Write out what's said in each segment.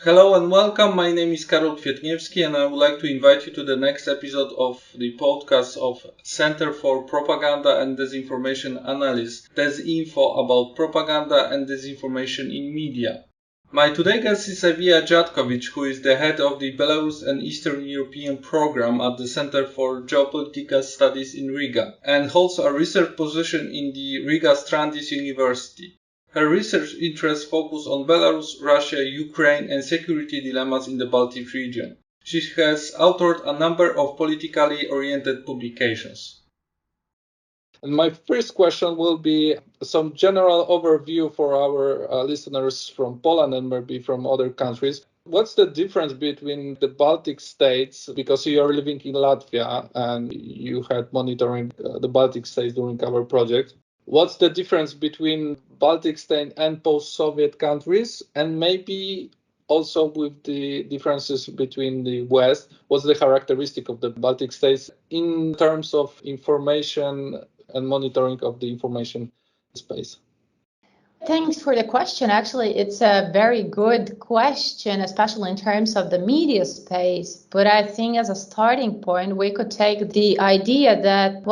Hello and welcome. My name is Karol Kwietniewski and I would like to invite you to the next episode of the podcast of Center for Propaganda and Disinformation Analysis, Desinfo, about propaganda and disinformation in media. My today guest is Evija Djatkoviča, who is the head of the Belarus and Eastern European program at the Center for Geopolitical Studies in Riga and holds a research position in the Riga Stradins University. Her research interests focus on Belarus, Russia, Ukraine, and security dilemmas in the Baltic region. She has authored a number of politically oriented publications. And my first question will be some general overview for our listeners from Poland and maybe from other countries. What's the difference between the Baltic states, because you are living in Latvia and you had monitoring the Baltic states during our project? What's the difference between Baltic state and post-Soviet countries, and maybe also with the differences between the West? What's the characteristic of the Baltic states in terms of information and monitoring of the information space? Thanks for the question. Actually, it's a very good question, especially in terms of the media space. But I think as a starting point, we could take the idea that,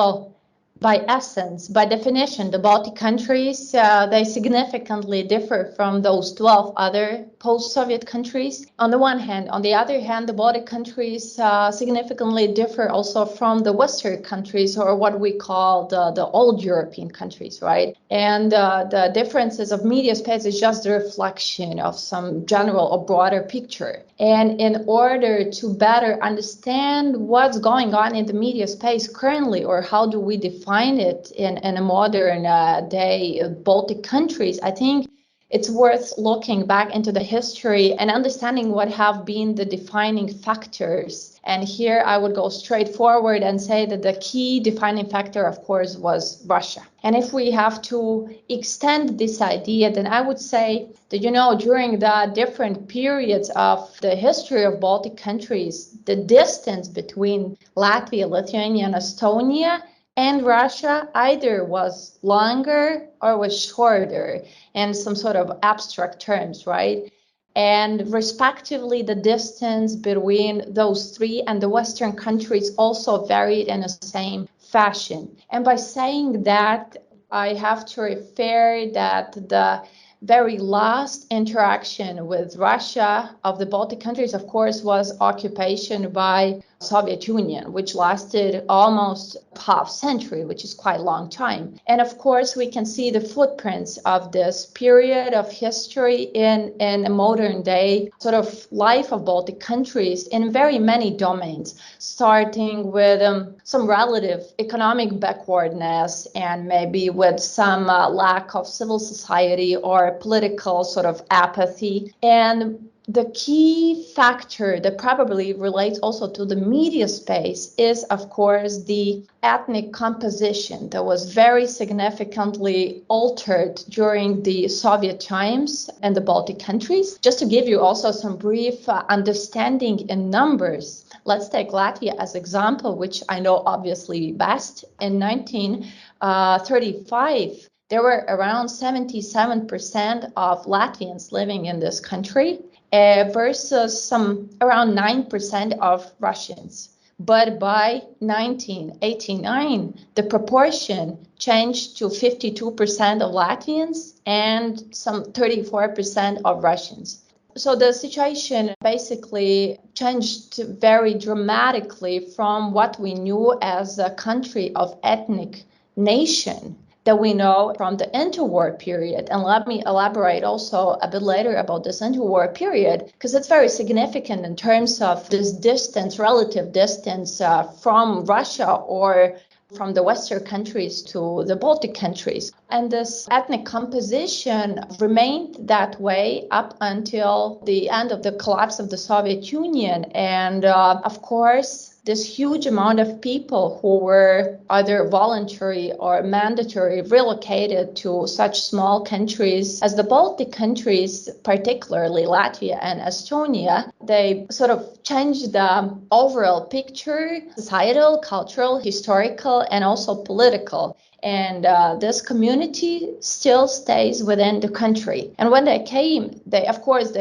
by essence, by definition, the Baltic countries, they significantly differ from those 12 other post-Soviet countries. On the one hand, on the other hand, the Baltic countries significantly differ also from the Western countries, or what we call the old European countries, right? And the differences of media space is just the reflection of some general or broader picture. And in order to better understand what's going on in the media space currently, or how do we define it in a modern day Baltic countries, I think it's worth looking back into the history and understanding what have been the defining factors. And here I would go straight forward and say that the key defining factor, of course, was Russia. And if we have to extend this idea, then I would say that, during the different periods of the history of Baltic countries, the distance between Latvia, Lithuania, and Estonia and Russia either was longer or was shorter in some sort of abstract terms, right? And respectively, the distance between those three and the Western countries also varied in the same fashion. And by saying that, I have to refer that the very last interaction with Russia of the Baltic countries, of course, was occupation by Soviet Union, which lasted almost half century, which is quite a long time. And of course, we can see the footprints of this period of history in a modern day sort of life of Baltic countries in very many domains, starting with some relative economic backwardness and maybe with some lack of civil society or political sort of apathy. And the key factor that probably relates also to the media space is, of course, the ethnic composition that was very significantly altered during the Soviet times in the Baltic countries. Just to give you also some brief understanding in numbers, let's take Latvia as example, which I know obviously best. In 1935, there were around 77% of Latvians living in this country, versus some around 9% of Russians. But by 1989, the proportion changed to 52% of Latvians and some 34% of Russians. So the situation basically changed very dramatically from what we knew as a country of ethnic nation that we know from the interwar period. And let me elaborate also a bit later about this interwar period, because it's very significant in terms of this distance, relative distance from Russia or from the Western countries to the Baltic countries. And this ethnic composition remained that way up until the end of the collapse of the Soviet Union. And of course, this huge amount of people who were either voluntary or mandatory relocated to such small countries as the Baltic countries, particularly Latvia and Estonia, they sort of changed the overall picture, societal, cultural, historical, and also political. And this community still stays within the country. And when they came, they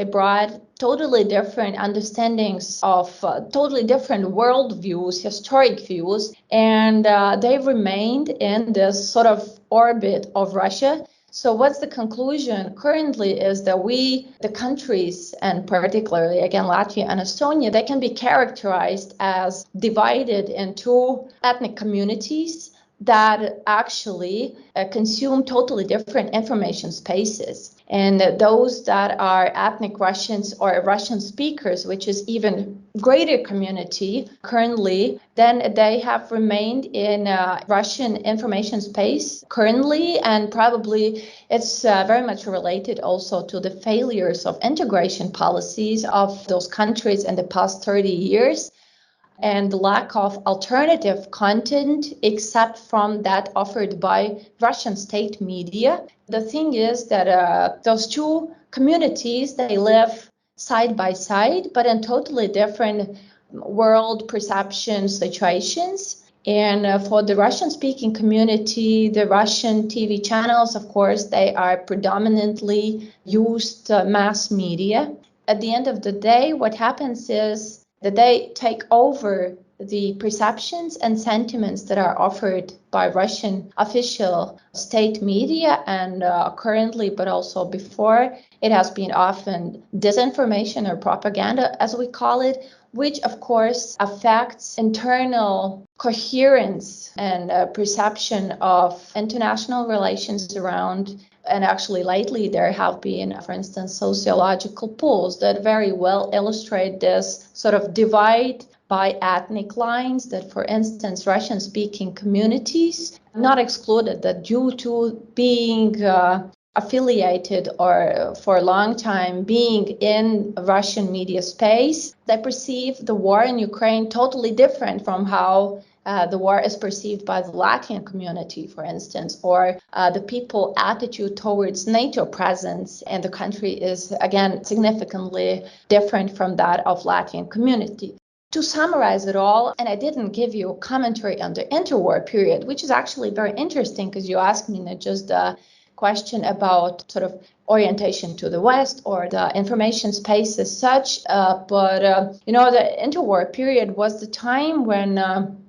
brought totally different understandings of totally different world views, historic views, and they remained in this sort of orbit of Russia. So what's the conclusion currently is that the countries, and particularly, again, Latvia and Estonia, they can be characterized as divided into ethnic communities that actually consume totally different information spaces. And those that are ethnic Russians or Russian speakers, which is even greater community currently, then they have remained in Russian information space currently, and probably it's very much related also to the failures of integration policies of those countries in the past 30 years. And the lack of alternative content except from that offered by Russian state media. The thing is that those two communities, they live side by side, but in totally different world perception situations. And for the Russian-speaking community, the Russian TV channels, of course, they are predominantly used mass media. At the end of the day, what happens is that they take over the perceptions and sentiments that are offered by Russian official state media, and currently, but also before, it has been often disinformation or propaganda, as we call it, which of course affects internal coherence and perception of international relations around. And actually lately there have been, for instance, sociological polls that very well illustrate this sort of divide by ethnic lines, that, for instance, Russian-speaking communities, not excluded, that due to being affiliated or for a long time being in Russian media space, they perceive the war in Ukraine totally different from how the war is perceived by the Latvian community, for instance, or the people attitude towards NATO presence in the country is, again, significantly different from that of Latvian community. To summarize it all, and I didn't give you a commentary on the interwar period, which is actually very interesting because you asked me not just a question about sort of orientation to the West or the information space as such, but the interwar period was the time when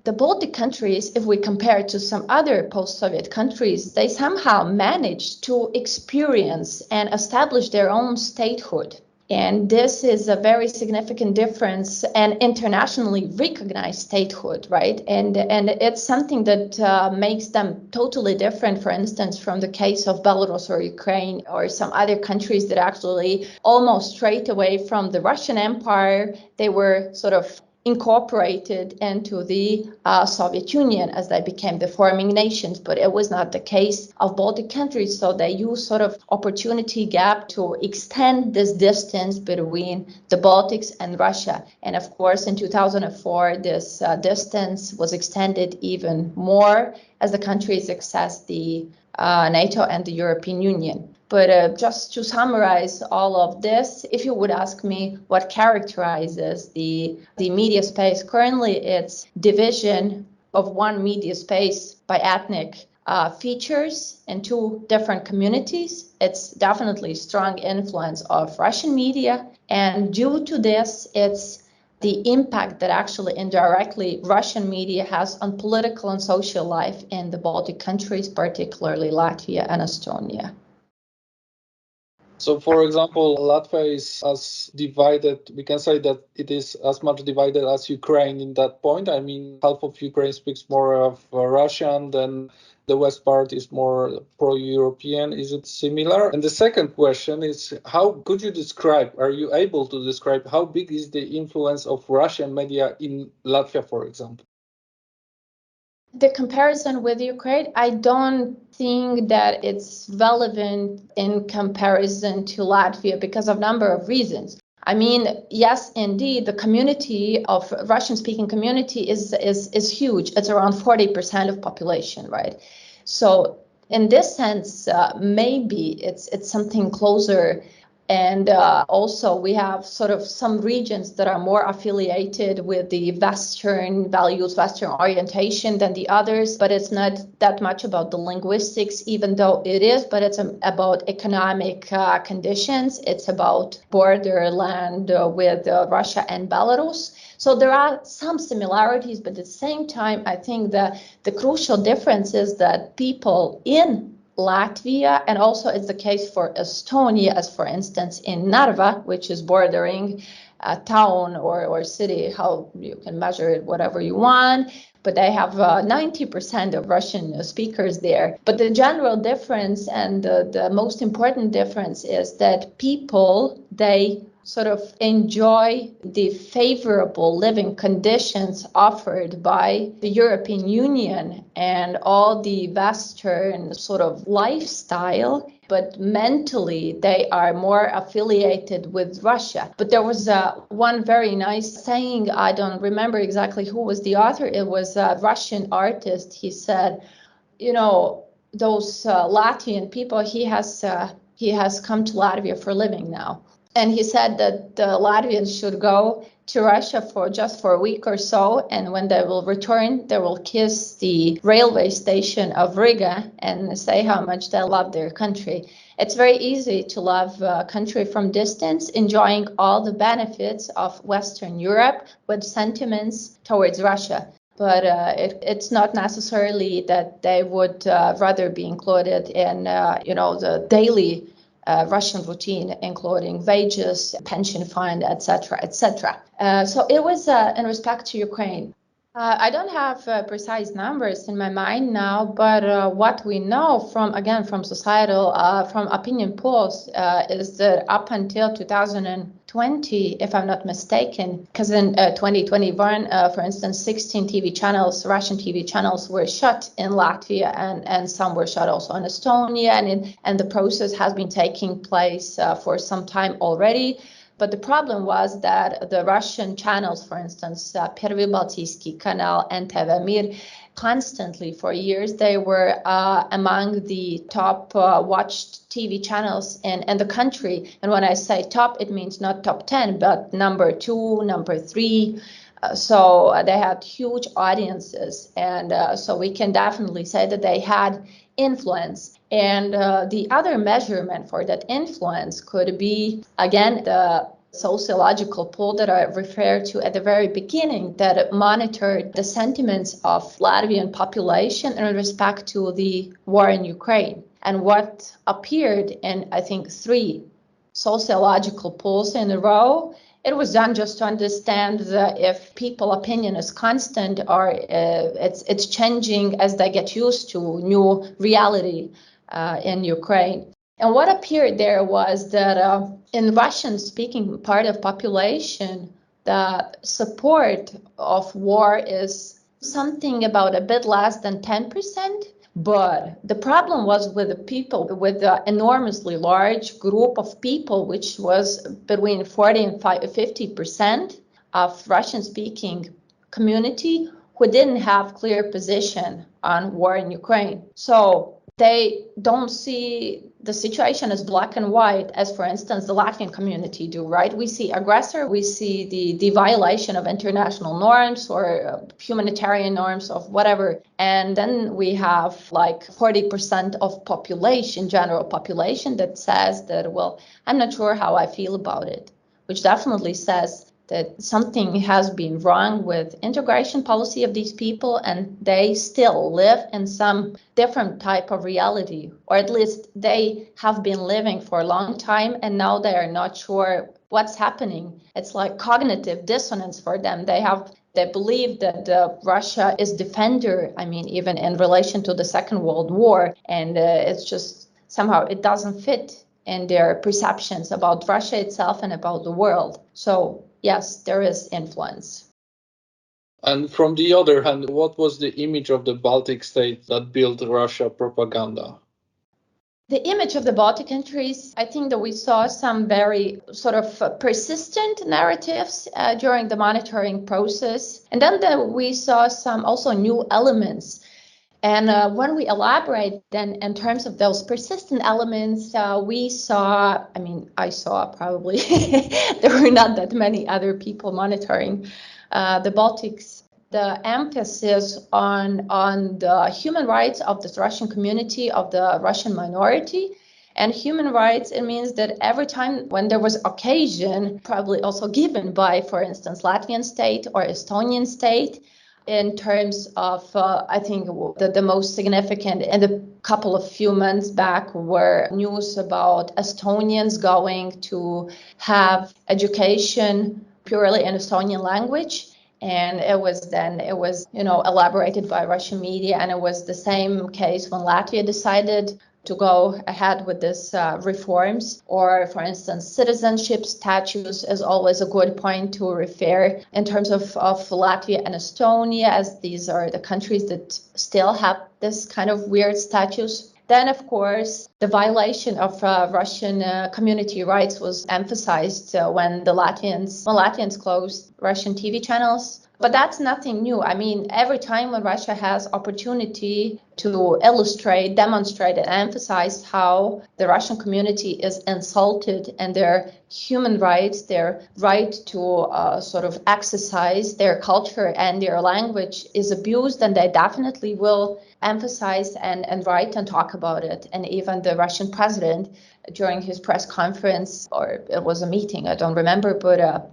the Baltic countries, if we compare it to some other post-Soviet countries, they somehow managed to experience and establish their own statehood. And this is a very significant difference and internationally recognized statehood, right? And it's something that makes them totally different, for instance, from the case of Belarus or Ukraine or some other countries that actually almost straight away from the Russian Empire, they were sort of incorporated into the Soviet Union as they became the forming nations, but it was not the case of Baltic countries. So they used sort of opportunity gap to extend this distance between the Baltics and Russia. And of course, in 2004, this distance was extended even more as the countries accessed the NATO and the European Union. But just to summarize all of this, if you would ask me what characterizes the media space currently, it's division of one media space by ethnic features in two different communities. It's definitely strong influence of Russian media. And due to this, it's the impact that actually indirectly Russian media has on political and social life in the Baltic countries, particularly Latvia and Estonia. So, for example, Latvia is as divided, we can say that it is as much divided as Ukraine in that point. I mean, half of Ukraine speaks more of Russian, then the west part is more pro-European. Is it similar? And the second question is, how could you describe, are you able to describe how big is the influence of Russian media in Latvia, for example? The comparison with Ukraine, I don't think that it's relevant in comparison to Latvia because of a number of reasons. I mean, yes, indeed, the community of Russian-speaking community is huge. It's around 40% of population, right? So in this sense, maybe it's something closer And also we have sort of some regions that are more affiliated with the Western values, Western orientation than the others, but it's not that much about the linguistics, even though it is, but it's about economic conditions. It's about borderland with Russia and Belarus. So there are some similarities, but at the same time, I think the crucial difference is that people in Latvia, and also it's the case for Estonia, as for instance in Narva, which is bordering a town or city, how you can measure it, whatever you want, but they have 90% of Russian speakers there. But the general difference and the most important difference is that people, they sort of enjoy the favorable living conditions offered by the European Union and all the Western sort of lifestyle, but mentally they are more affiliated with Russia. But there was one very nice saying, I don't remember exactly who was the author, it was a Russian artist. He said, you know, those Latvian people, he has come to Latvia for a living now. And he said that the Latvians should go to Russia for a week or so, and when they will return, they will kiss the railway station of Riga and say how much they love their country. It's very easy to love a country from distance, enjoying all the benefits of Western Europe with sentiments towards Russia. But it's not necessarily that they would rather be included in, the daily Russian routine, including wages, pension fund, etc., etc. So it was in respect to Ukraine. I don't have precise numbers in my mind now, but what we know from societal, from opinion polls, is that up until 2020, if I'm not mistaken, because in 2021, for instance, 16 TV channels, Russian TV channels were shut in Latvia, and some were shut also in Estonia, and the process has been taking place for some time already. But the problem was that the Russian channels, for instance, Первый Балтийский Канal and TV Mir, constantly for years, they were among the top watched TV channels in the country. And when I say top, it means not top 10, but number 2, number 3. So they had huge audiences. And so we can definitely say that they had influence. And the other measurement for that influence could be, again, the sociological poll that I referred to at the very beginning, that monitored the sentiments of Latvian population in respect to the war in Ukraine. And what appeared in, I think, 3 sociological polls in a row, it was done just to understand if people opinion is constant or it's changing as they get used to new reality in Ukraine. And what appeared there was that in Russian-speaking part of population, the support of war is something about a bit less than 10%. But the problem was with the people, with the enormously large group of people, which was between 40 and 50% of Russian-speaking community who didn't have clear position on war in Ukraine. So they don't see the situation as black and white, as, for instance, the Latvian community do, right? We see aggressor, we see the violation of international norms or humanitarian norms of whatever. And then we have like 40% of population, general population, that says that, well, I'm not sure how I feel about it, which definitely says that something has been wrong with integration policy of these people, and they still live in some different type of reality, or at least they have been living for a long time and now they are not sure what's happening. It's like cognitive dissonance for them. They believe that Russia is defender, even in relation to the Second World War, and it's just somehow it doesn't fit in their perceptions about Russia itself and about the world. So yes, there is influence. And from the other hand, what was the image of the Baltic states that built Russia propaganda? The image of the Baltic countries, I think that we saw some very sort of persistent narratives during the monitoring process. And then we saw some also new elements. And when we elaborate then in terms of those persistent elements, I saw probably, there were not that many other people monitoring the Baltics. The emphasis on the human rights of the Russian community, of the Russian minority. And human rights, it means that every time when there was occasion, probably also given by, for instance, Latvian state or Estonian state, in terms of, I think the most significant in a couple of few months back were news about Estonians going to have education purely in Estonian language. And it was elaborated by Russian media. And it was the same case when Latvia decided to go ahead with this reforms. Or, for instance, citizenship status is always a good point to refer in terms of Latvia and Estonia, as these are the countries that still have this kind of weird status. Then, of course, the violation of Russian community rights was emphasized when Latvians closed Russian TV channels. But that's nothing new. I mean, every time when Russia has opportunity to illustrate, demonstrate, and emphasize how the Russian community is insulted and their human rights, their right to sort of exercise their culture and their language is abused, then they definitely will emphasize and write and talk about it. And even the Russian president, during his press conference, or it was a meeting, I don't remember, but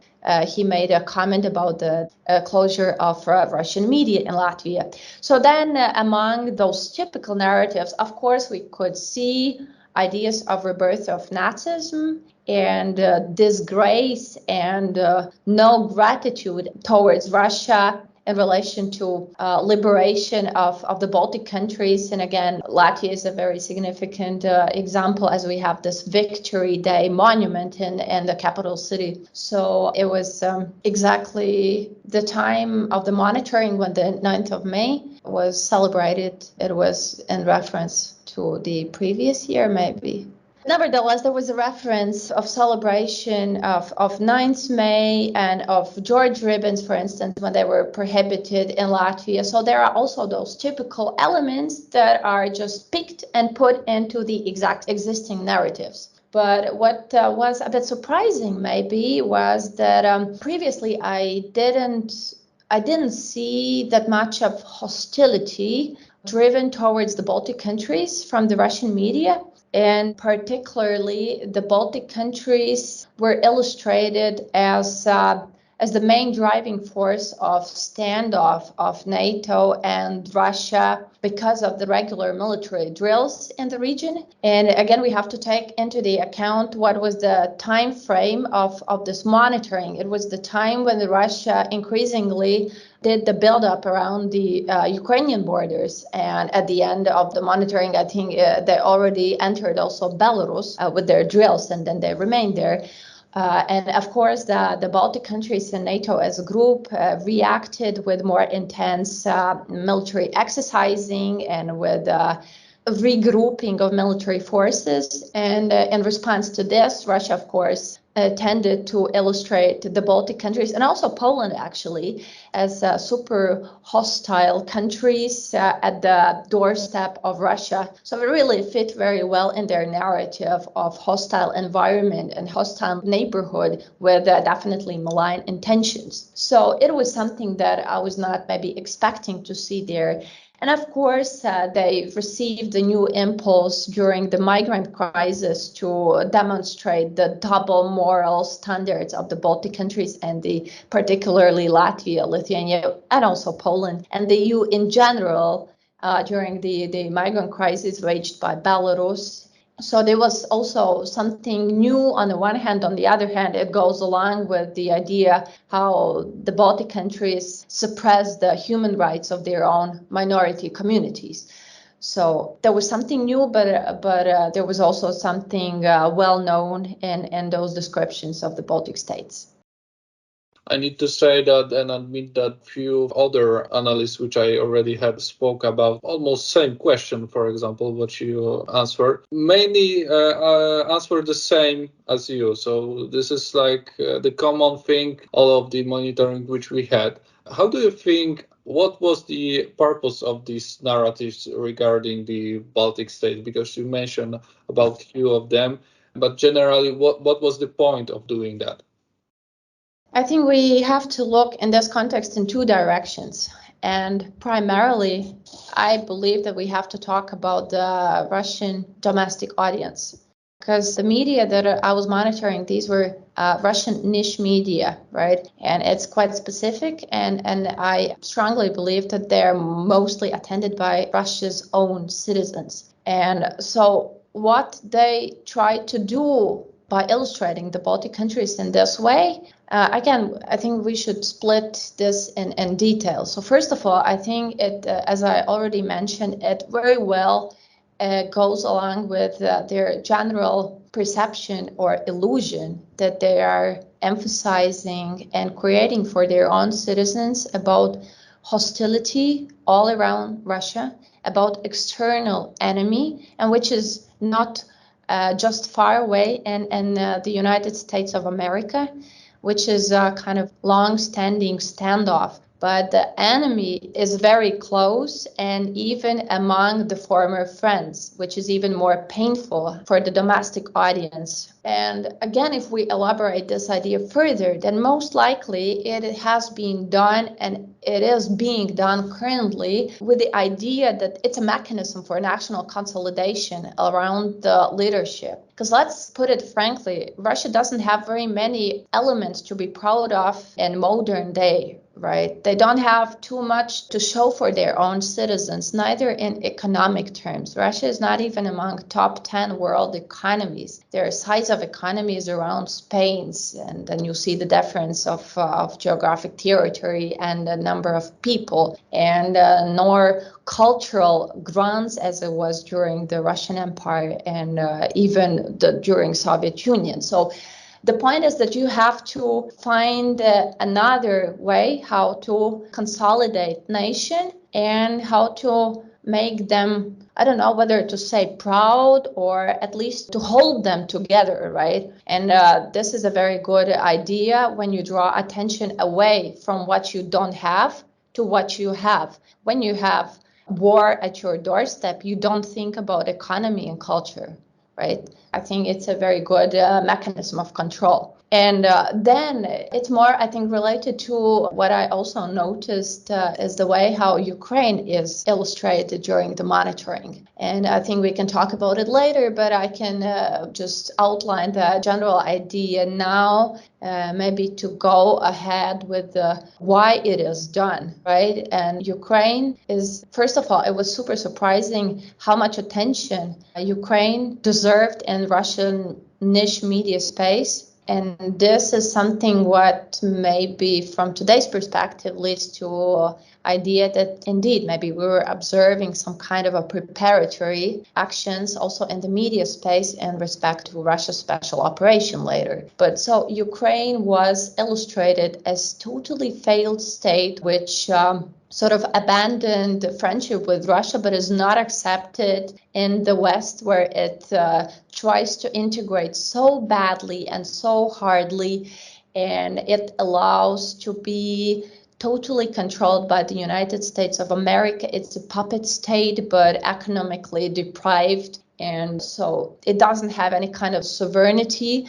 he made a comment about the closure of Russian media in Latvia. So then among those typical narratives, of course, we could see ideas of rebirth of Nazism and disgrace and no gratitude towards Russia in relation to liberation of the Baltic countries. And again, Latvia is a very significant example, as we have this Victory Day monument in the capital city. So it was exactly the time of the monitoring when the 9th of May was celebrated. It was in reference to the previous year, maybe. Nevertheless, there was a reference of celebration of 9th May and of George ribbons, for instance, when they were prohibited in Latvia. So there are also those typical elements that are just picked and put into the exact existing narratives. But what was a bit surprising maybe was that previously I didn't see that much of hostility driven towards the Baltic countries from the Russian media. And particularly, the Baltic countries were illustrated as the main driving force of standoff of NATO and Russia because of the regular military drills in the region. And again, we have to take into the account what was the time frame of this monitoring. It was the time when Russia increasingly did the buildup around the Ukrainian borders. And at the end of the monitoring, I think they already entered also Belarus with their drills, and then they remained there. And of course, the Baltic countries and NATO as a group reacted with more intense military exercising and with regrouping of military forces. And in response to this, Russia, of course, tended to illustrate the Baltic countries and also Poland, actually, as super hostile countries at the doorstep of Russia. So it really fit very well in their narrative of hostile environment and hostile neighborhood with definitely malign intentions. So it was something that I was not maybe expecting to see there. And of course, they received a new impulse during the migrant crisis to demonstrate the double moral standards of the Baltic countries and particularly Latvia, Lithuania, and also Poland, and the EU in general during the migrant crisis waged by Belarus. So there was also something new on the one hand. On the other hand, it goes along with the idea how the Baltic countries suppress the human rights of their own minority communities. So there was something new, but there was also something well known in those descriptions of the Baltic states. I need to say that and admit that few other analysts which I already have spoke about almost same question, for example, what you answered, mainly answer the same as you. So this is like the common thing, all of the monitoring which we had. How do you think What was the purpose of these narratives regarding the Baltic states? Because you mentioned about few of them, but generally, what was the point of doing that? I think we have to look in this context in two directions. And primarily, I believe that we have to talk about the Russian domestic audience. Because the media that I was monitoring, these were Russian niche media, right? And it's quite specific. And I strongly believe that they're mostly attended by Russia's own citizens. And so what they try to do by illustrating the Baltic countries in this way, again, I think we should split this in detail. So first of all, I think it, as I already mentioned, it very well goes along with their general perception or illusion that they are emphasizing and creating for their own citizens about hostility all around Russia, about external enemy, and which is not just far away in the United States of America, which is a kind of long-standing standoff. But the enemy is very close, and even among the former friends, which is even more painful for the domestic audience. And again, if we elaborate this idea further, then most likely it has been done, and it is being done currently, with the idea that it's a mechanism for national consolidation around the leadership. Because let's put it frankly, Russia doesn't have very many elements to be proud of in modern day, right? They don't have too much to show for their own citizens, neither in economic terms. Russia is not even among top 10 world economies. Their size of economies around Spain's, and then you see the difference of geographic territory and the number of people, and nor cultural grants as it was during the Russian Empire and even during Soviet Union. So the point is that you have to find another way how to consolidate nation and how to make them, I don't know whether to say proud or at least to hold them together, right? And this is a very good idea when you draw attention away from what you don't have to what you have. When you have war at your doorstep, you don't think about economy and culture, right? I think it's a very good mechanism of control. And then it's more, I think, related to what I also noticed is the way how Ukraine is illustrated during the monitoring. And I think we can talk about it later, but I can just outline the general idea now, maybe to go ahead with why it is done, right? And Ukraine is, first of all, it was super surprising how much attention Ukraine deserved in Russian niche media space. And this is something what maybe from today's perspective leads to idea that indeed maybe we were observing some kind of a preparatory actions also in the media space in respect to Russia's special operation later. But so Ukraine was illustrated as totally failed state which sort of abandoned the friendship with Russia, but is not accepted in the West, where it tries to integrate so badly and so hardly, and it allows to be totally controlled by the United States of America. It's a puppet state, but economically deprived, and so it doesn't have any kind of sovereignty.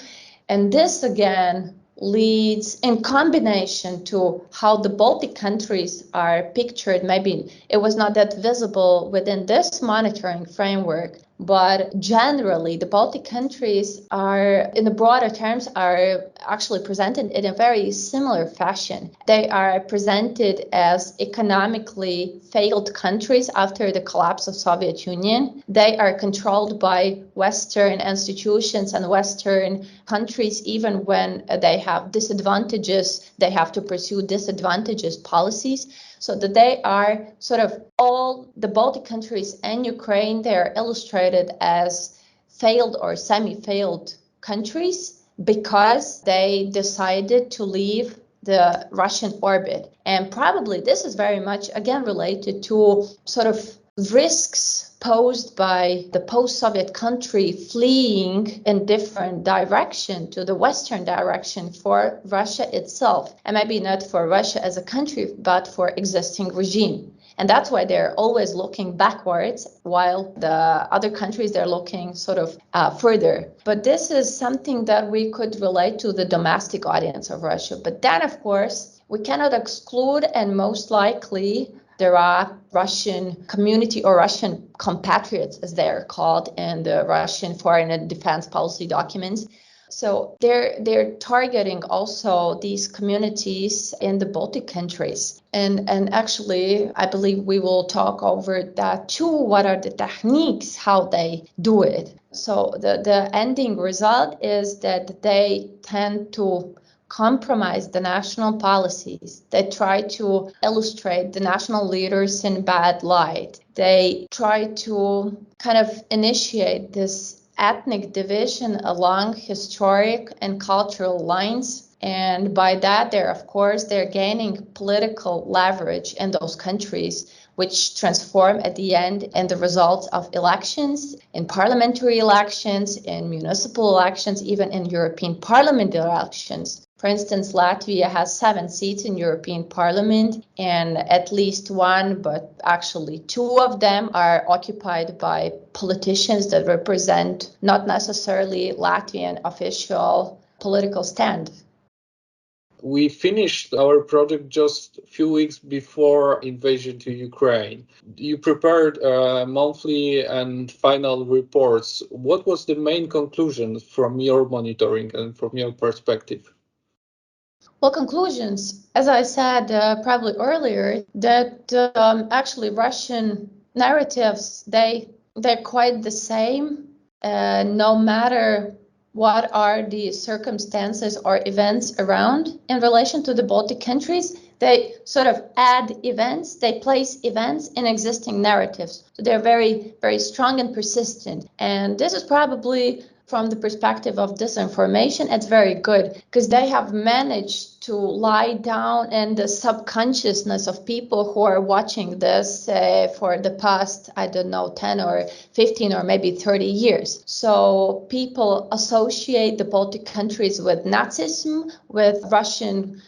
And this again leads in combination to how the Baltic countries are pictured. Maybe it was not that visible within this monitoring framework, but generally the Baltic countries are, in the broader terms, are actually presented in a very similar fashion. They are presented as economically failed countries after the collapse of Soviet Union. They are controlled by Western institutions and Western countries. Even when they have disadvantages, they have to pursue disadvantageous policies. So that they are sort of all the Baltic countries and Ukraine, they are illustrated as failed or semi-failed countries because they decided to leave the Russian orbit. And probably this is very much, again, related to sort of risks posed by the post-Soviet country fleeing in different direction to the Western direction for Russia itself, and maybe not for Russia as a country, but for existing regime. And that's why they're always looking backwards, while the other countries, they're looking sort of further. But this is something that we could relate to the domestic audience of Russia. But then, of course, we cannot exclude, and most likely there are Russian community or Russian compatriots, as they're called in the Russian foreign and defense policy documents. So they're targeting also these communities in the Baltic countries. And actually, I believe we will talk over that too. What are the techniques, how they do it? So the ending result is that they tend to compromise the national policies. They try to illustrate the national leaders in bad light. They try to kind of initiate this ethnic division along historic and cultural lines. And by that, they're gaining political leverage in those countries, which transform at the end in the results of elections, in parliamentary elections, in municipal elections, even in European Parliament elections. For instance, Latvia has 7 seats in European Parliament, and at least one, but actually 2 of them are occupied by politicians that represent not necessarily Latvian official political stand. We finished our project just a few weeks before invasion to Ukraine. You prepared monthly and final reports. What was the main conclusion from your monitoring and from your perspective? Well, conclusions, as I said probably earlier, that actually Russian narratives, they're quite the same, no matter what are the circumstances or events around in relation to the Baltic countries. They sort of add events, they place events in existing narratives. So they're very, very strong and persistent. And this is probably, from the perspective of disinformation, it's very good because they have managed to lie down in the subconsciousness of people who are watching this for the past, 10 or 15 or maybe 30 years. So people associate the Baltic countries with Nazism, with Russian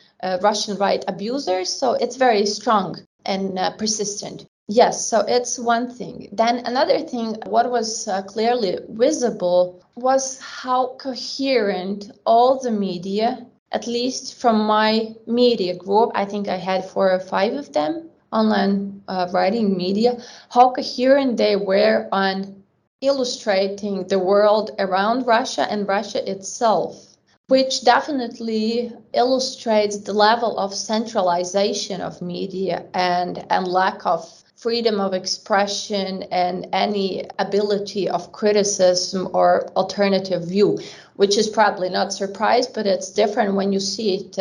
right abusers. So it's very strong and persistent. Yes, so it's one thing. Then another thing, what was clearly visible was how coherent all the media, at least from my media group, I think I had 4 or 5 of them, online writing media, how coherent they were on illustrating the world around Russia and Russia itself, which definitely illustrates the level of centralization of media and lack of freedom of expression and any ability of criticism or alternative view, which is probably not surprise, but it's different when you see it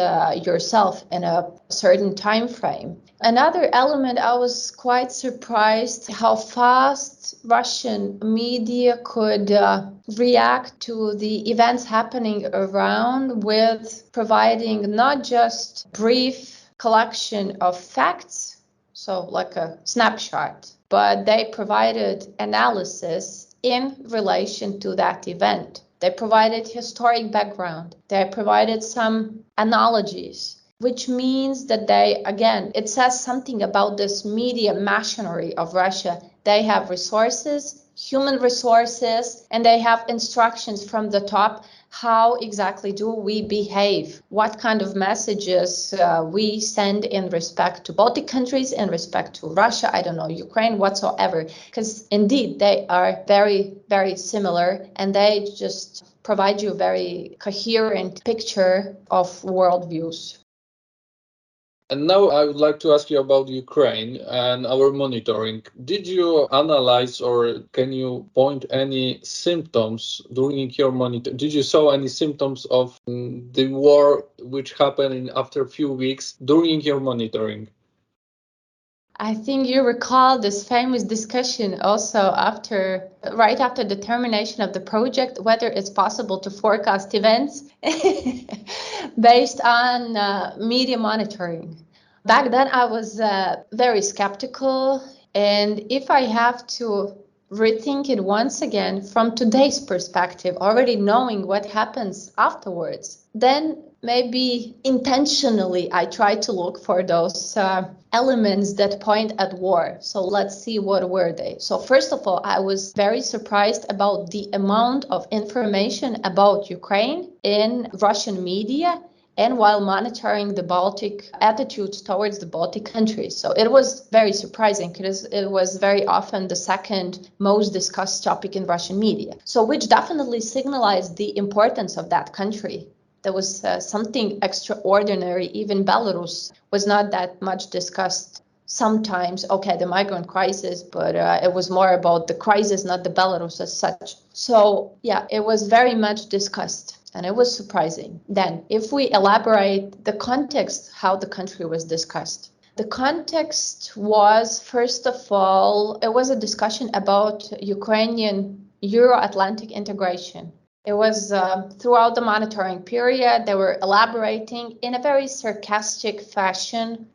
yourself in a certain time frame. Another element, I was quite surprised how fast Russian media could react to the events happening around with providing not just brief collection of facts, so like a snapshot, but they provided analysis in relation to that event. They provided historic background. They provided some analogies, which means that it says something about this media machinery of Russia. They have resources, human resources, and they have instructions from the top. How exactly do we behave? What kind of messages we send in respect to Baltic countries, in respect to Russia, Ukraine, whatsoever. Because indeed, they are very, very similar, and they just provide you a very coherent picture of worldviews. And now I would like to ask you about Ukraine and our monitoring. Did you analyze or can you point any symptoms during your monitoring? Did you saw any symptoms of the war which happened after a few weeks during your monitoring? I think you recall this famous discussion also right after the termination of the project, whether it's possible to forecast events based on media monitoring. Back then, I was very skeptical And if I have to rethink it once again from today's perspective, already knowing what happens afterwards, then maybe intentionally I try to look for those elements that point at war. So let's see, what were they? So first of all, I was very surprised about the amount of information about Ukraine in Russian media and while monitoring the Baltic attitudes towards the Baltic countries. So it was very surprising because it was very often the second most discussed topic in Russian media. So which definitely signalized the importance of that country. There was something extraordinary. Even Belarus was not that much discussed. Sometimes, okay, the migrant crisis, but it was more about the crisis, not the Belarus as such. So yeah, it was very much discussed. And it was surprising. Then, if we elaborate the context, how the country was discussed. The context was, first of all, it was a discussion about Ukrainian Euro-Atlantic integration. It was throughout the monitoring period, they were elaborating in a very sarcastic fashion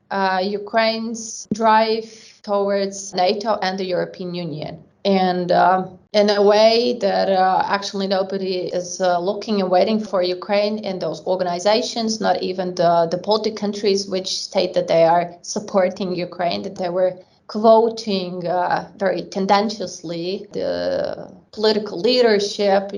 Ukraine's drive towards NATO and the European Union. And in a way that actually nobody is looking and waiting for Ukraine in those organizations, not even the Baltic countries, which state that they are supporting Ukraine, that they were quoting very tendentiously the political leadership,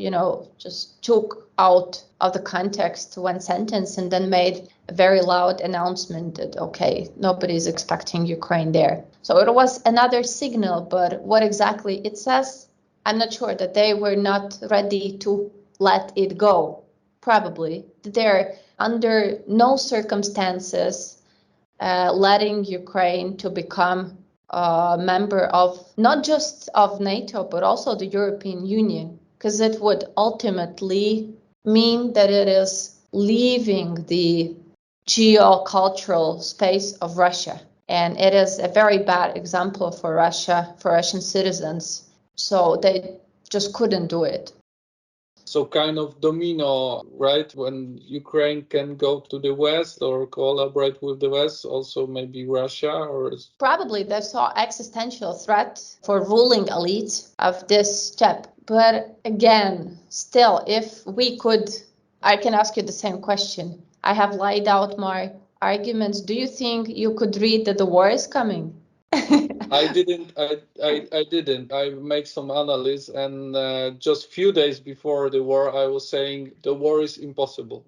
just took out of the context one sentence and then made a very loud announcement that, okay, nobody's expecting Ukraine there. So it was another signal, but what exactly it says, I'm not sure, that they were not ready to let it go. Probably. They're under no circumstances letting Ukraine to become a member of not just of NATO, but also the European Union, because it would ultimately mean that it is leaving the geocultural space of Russia. And it is a very bad example for Russia, for Russian citizens. So they just couldn't do it. So kind of domino, right? When Ukraine can go to the West or collaborate with the West, also maybe Russia or... Probably they saw existential threat for ruling elite of this step. But again, still, if we could, I can ask you the same question. I have laid out my arguments. Do you think you could read that the war is coming? I didn't. I make some analysis, and just few days before the war, I was saying the war is impossible.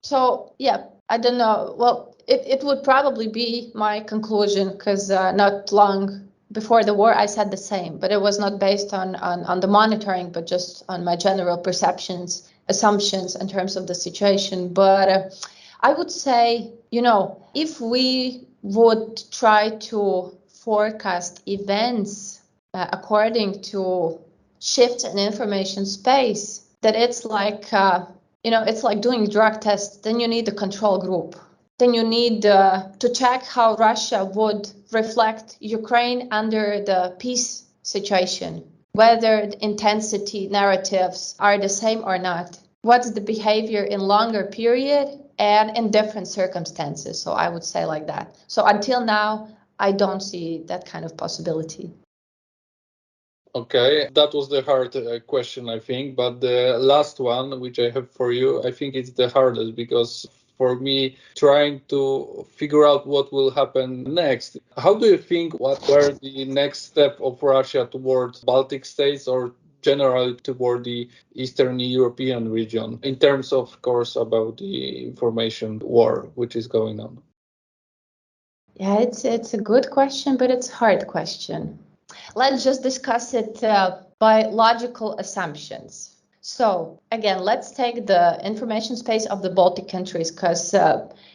So yeah, I don't know. Well, it would probably be my conclusion because not long before the war, I said the same, but it was not based on the monitoring, but just on my general perceptions, assumptions in terms of the situation. But I would say, if we would try to forecast events according to shifts in information space, that it's like, it's like doing drug tests. Then you need the control group. Then you need to check how Russia would reflect Ukraine under the peace situation, whether the intensity narratives are the same or not. What's the behavior in longer period and in different circumstances? So I would say like that. So until now, I don't see that kind of possibility. Okay, that was the hard question, I think. But the last one, which I have for you, I think it's the hardest because for me, trying to figure out what will happen next. How do you think what were the next step of Russia towards Baltic states or generally toward the Eastern European region in terms of course, about the information war which is going on? Yeah, it's a good question, but it's a hard question. Let's just discuss it by logical assumptions. So again, let's take the information space of the Baltic countries because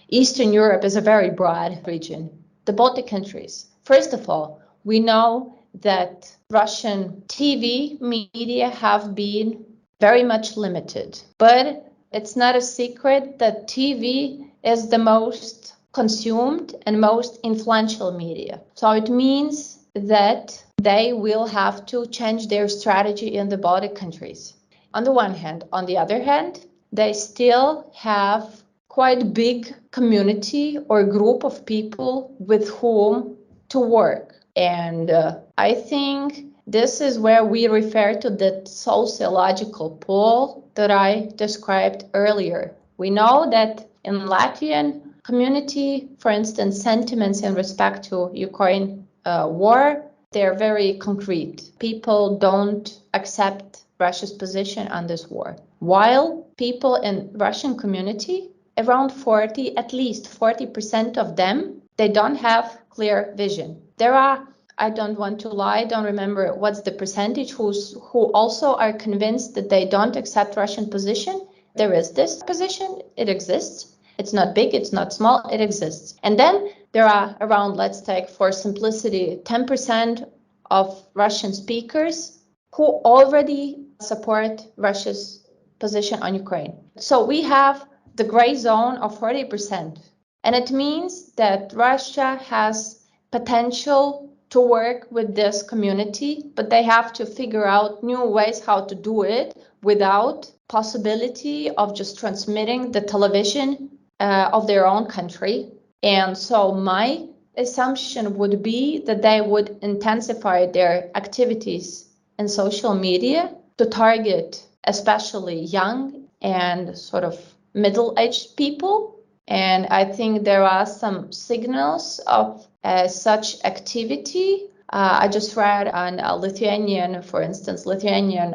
Eastern Europe is a very broad region. The Baltic countries. First of all, we know that Russian TV media have been very much limited, but it's not a secret that TV is the most consumed and most influential media. So it means that they will have to change their strategy in the Baltic countries. On the one hand. On the other hand, they still have quite big community or group of people with whom to work. And I think this is where we refer to the sociological pool that I described earlier. We know that in Latvian community, for instance, sentiments in respect to Ukraine war, they're very concrete. People don't accept Russia's position on this war. While people in Russian community, around at least 40% of them, they don't have clear vision. There are, I don't want to lie, don't remember what's the percentage who also are convinced that they don't accept Russian position. There is this position, it exists. It's not big, it's not small, it exists. And then there are around, let's take for simplicity, 10% of Russian speakers who already support Russia's position on Ukraine. So we have the gray zone of 40%. And it means that Russia has potential to work with this community, but they have to figure out new ways how to do it without possibility of just transmitting the television of their own country. And so my assumption would be that they would intensify their activities in social media to target especially young and sort of middle-aged people. And I think there are some signals of such activity. I just read on Lithuanian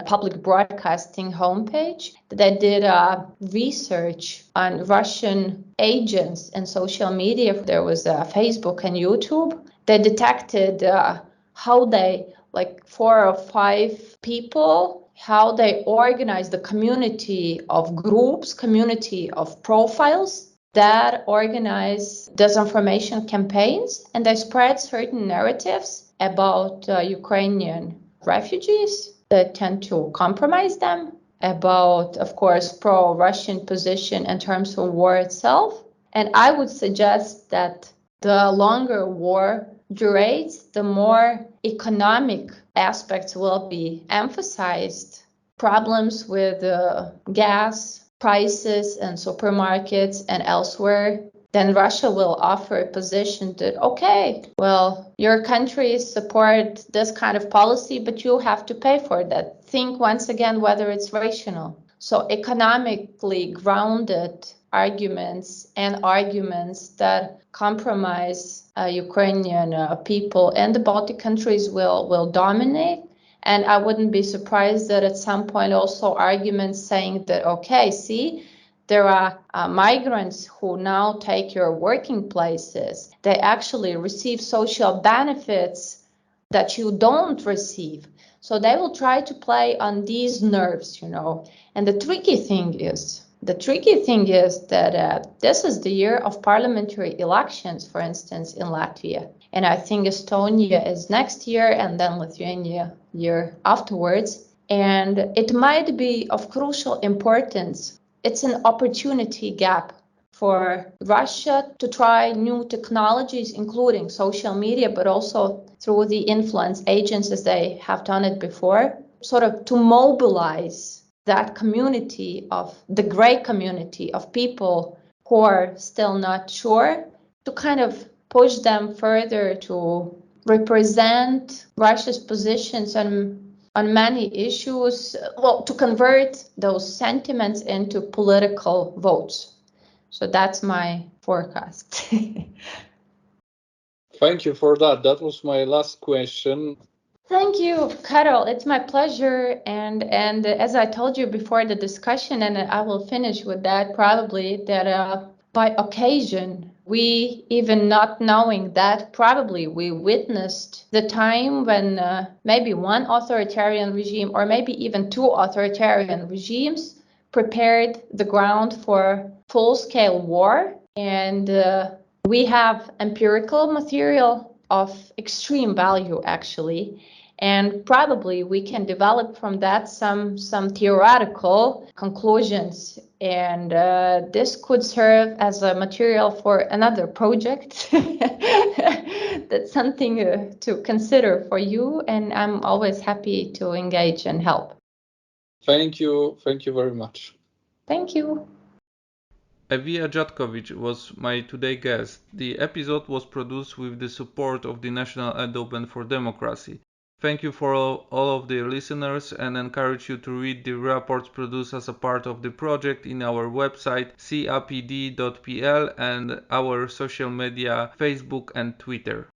public broadcasting homepage that they did research on Russian agents in social media. There was Facebook and YouTube. They detected how they, like 4 or 5 people, how they organize the community of groups, community of profiles that organize disinformation campaigns, and they spread certain narratives about Ukrainian refugees that tend to compromise them, about, of course, pro-Russian position in terms of war itself. And I would suggest that the longer war durates, the more economic aspects will be emphasized. Problems with gas prices and supermarkets and elsewhere, then Russia will offer a position that, okay, well, your countries support this kind of policy, but you have to pay for that. Think once again whether it's rational. So economically grounded arguments and arguments that compromise Ukrainian people and the Baltic countries will dominate. And I wouldn't be surprised that at some point also arguments saying that, okay, see, there are migrants who now take your working places. They actually receive social benefits that you don't receive. So they will try to play on these nerves, you know. And the tricky thing is that this is the year of parliamentary elections, for instance, in Latvia. And I think Estonia is next year and then Lithuania year afterwards. And it might be of crucial importance. It's an opportunity gap for Russia to try new technologies, including social media, but also through the influence agents as they have done it before, sort of to mobilize that community of the gray community of people who are still not sure, to kind of push them further to represent Russia's positions on many issues, well, to convert those sentiments into political votes. So that's my forecast. Thank you for that. That was my last question. Thank you, Karol. It's my pleasure. And as I told you before the discussion, and I will finish with that probably, that by occasion, we, even not knowing that, probably we witnessed the time when maybe one authoritarian regime or maybe even 2 authoritarian regimes prepared the ground for full-scale war. And we have empirical material of extreme value, actually. And probably we can develop from that some theoretical conclusions. And this could serve as a material for another project. That's something to consider for you. And I'm always happy to engage and help. Thank you. Thank you very much. Thank you. Evija Djatkoviča was my today guest. The episode was produced with the support of the National Endowment for Democracy. Thank you for all of the listeners and encourage you to read the reports produced as a part of the project in our website capd.pl and our social media Facebook and Twitter.